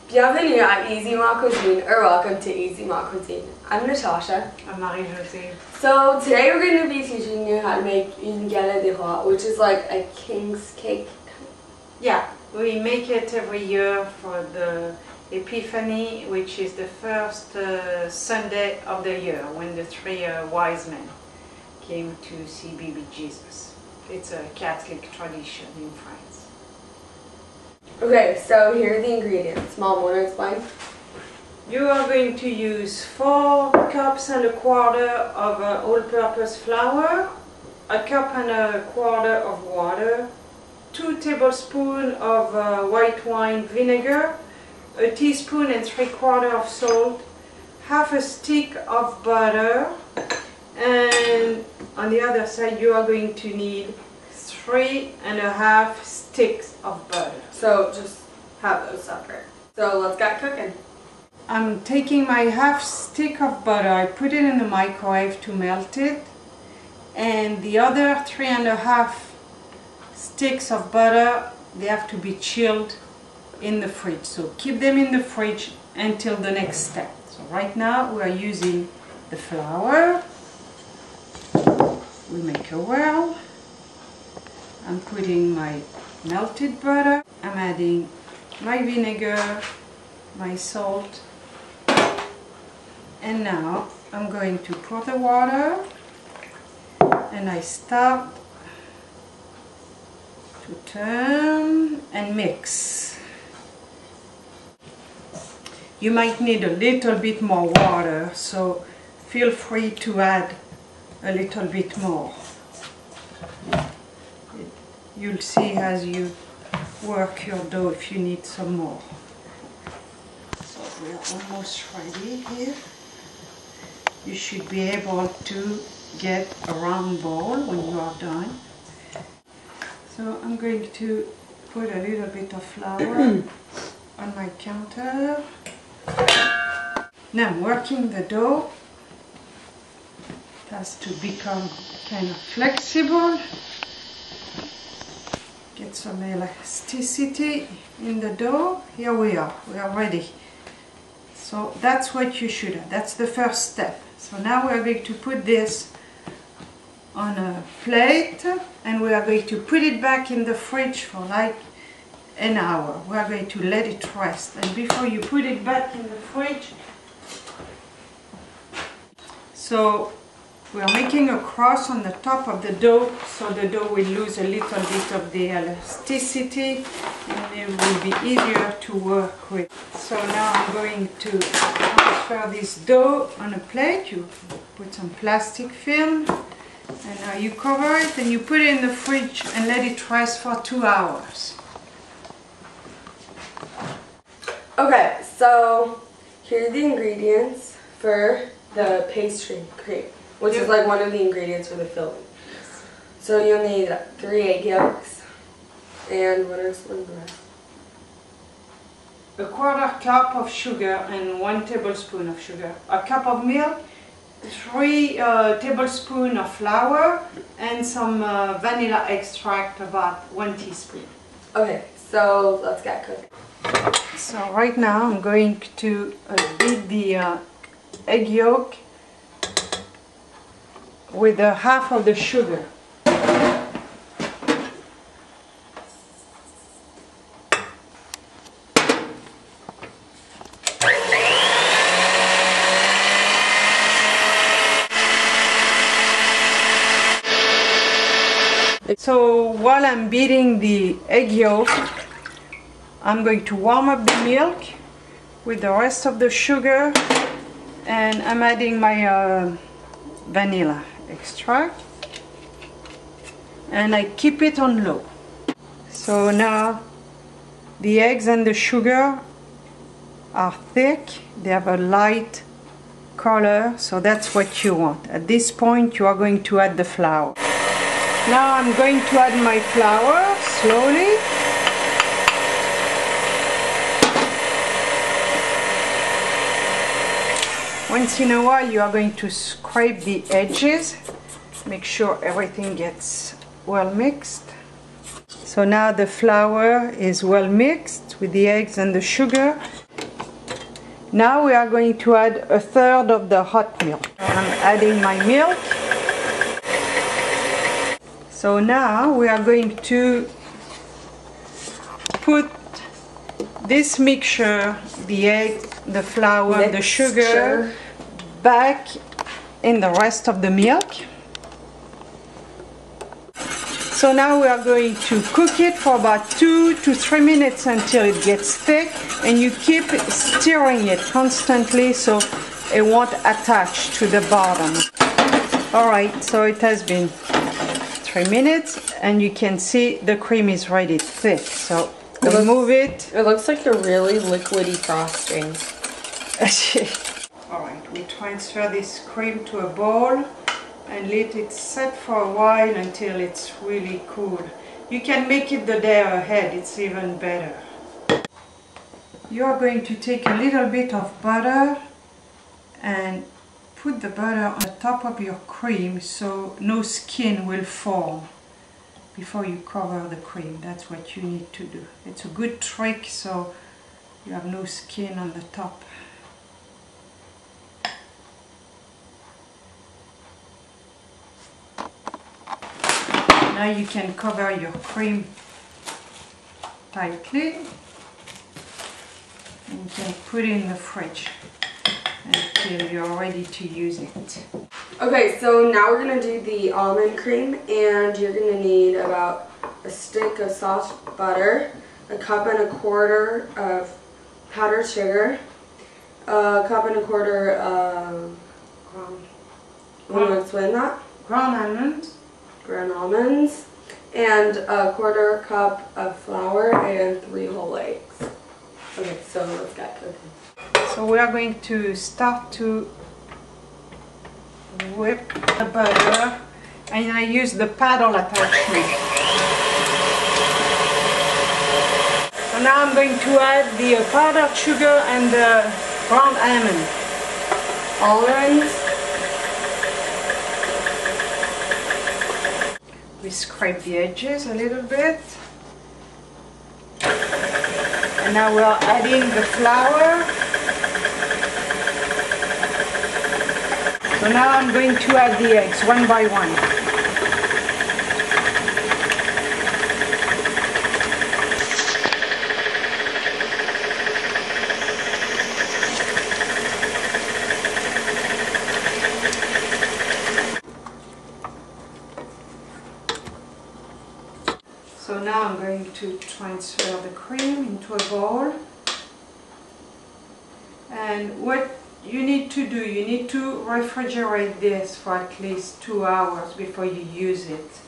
Bienvenue à Easy Ma Cuisine, or welcome to Easy Ma Cuisine. I'm Natasha. I'm Marie-Josée. So today we're going to be teaching you how to make une galette des rois, which is like a king's cake. Yeah, we make it every year for the Epiphany, which is the first Sunday of the year when the three wise men came to see baby Jesus. It's a Catholic tradition in France. Okay, so here are the ingredients. Mom, want to explain? You are going to use 4 cups and a quarter of all-purpose flour, a cup and a quarter of water, 2 tablespoons of white wine vinegar, a teaspoon and 3/4 of salt, half a stick of butter, and on the other side you are going to need 3.5 sticks of butter. So just have those separate. So let's get cooking. I'm taking my half stick of butter, I put it in the microwave to melt it, and the other 3.5 sticks of butter, they have to be chilled in the fridge. So keep them in the fridge until the next step. So right now we are using the flour. We make a whirl. I'm putting my melted butter. I'm adding my vinegar, my salt, and now I'm going to pour the water, and I start to turn and mix. You might need a little bit more water, so feel free to add a little bit more. You'll see as you work your dough if you need some more. So we're almost ready here. You should be able to get a round ball when you are done. So I'm going to put a little bit of flour on my counter. Now I'm working the dough. It has to become kind of flexible. Get some elasticity in the dough. Here we are ready. So that's what you should have. That's the first step. So now we are going to put this on a plate and we are going to put it back in the fridge for like an hour. We are going to let it rest, and before you put it back in the fridge, so we are making a cross on the top of the dough, so the dough will lose a little bit of the elasticity and it will be easier to work with. So now I'm going to transfer this dough on a plate. You put some plastic film and now you cover it and you put it in the fridge and let it rest for 2 hours. Okay, so here are the ingredients for the pastry crepe, which is like one of the ingredients for the filling. So you'll need 3 egg yolks, and what is the rest? A 1/4 cup of sugar and 1 tablespoon of sugar, a cup of milk, 3 tablespoons of flour, and some vanilla extract, about 1 teaspoon. Okay, so let's get cooking. So right now I'm going to beat the egg yolk with half of the sugar. So while I'm beating the egg yolk, I'm going to warm up the milk with the rest of the sugar, and I'm adding my vanilla extract, and I keep it on low. So now the eggs and the sugar are thick, they have a light color, so that's what you want. At this point you are going to add the flour. Now I'm going to add my flour slowly. Once in a while you are going to scrape the edges, make sure everything gets well mixed. So now the flour is well mixed with the eggs and the sugar. Now we are going to add a third of the hot milk. I'm adding my milk. So now we are going to put this mixture, the egg, the flour, the sugar, back in the rest of the milk. So now we are going to cook it for about 2 to 3 minutes until it gets thick, and you keep stirring it constantly so it won't attach to the bottom. Alright, so it has been 3 minutes and you can see the cream is ready thick. So remove it. It looks like a really liquidy frosting. Alright, we transfer this cream to a bowl and let it set for a while until it's really cool. You can make it the day ahead, it's even better. You are going to take a little bit of butter and put the butter on the top of your cream so no skin will form before you cover the cream. That's what you need to do. It's a good trick so you have no skin on the top. Now you can cover your cream tightly and you can put it in the fridge until you're ready to use it. Okay, so now we're going to do the almond cream, and you're going to need about a stick of soft butter, a cup and a quarter of powdered sugar, a cup and a quarter of ground almonds, and a quarter cup of flour and 3 whole eggs. Okay, so let's get cooking. So we are going to start to whip the butter, and I use the paddle attachment. So now I'm going to add the powdered sugar and the ground Almonds. We scrape the edges a little bit. And now we are adding the flour. So now I'm going to add the eggs one by one. So now I'm going to transfer the cream into a bowl. And what you need to do, you need to refrigerate this for at least 2 hours before you use it.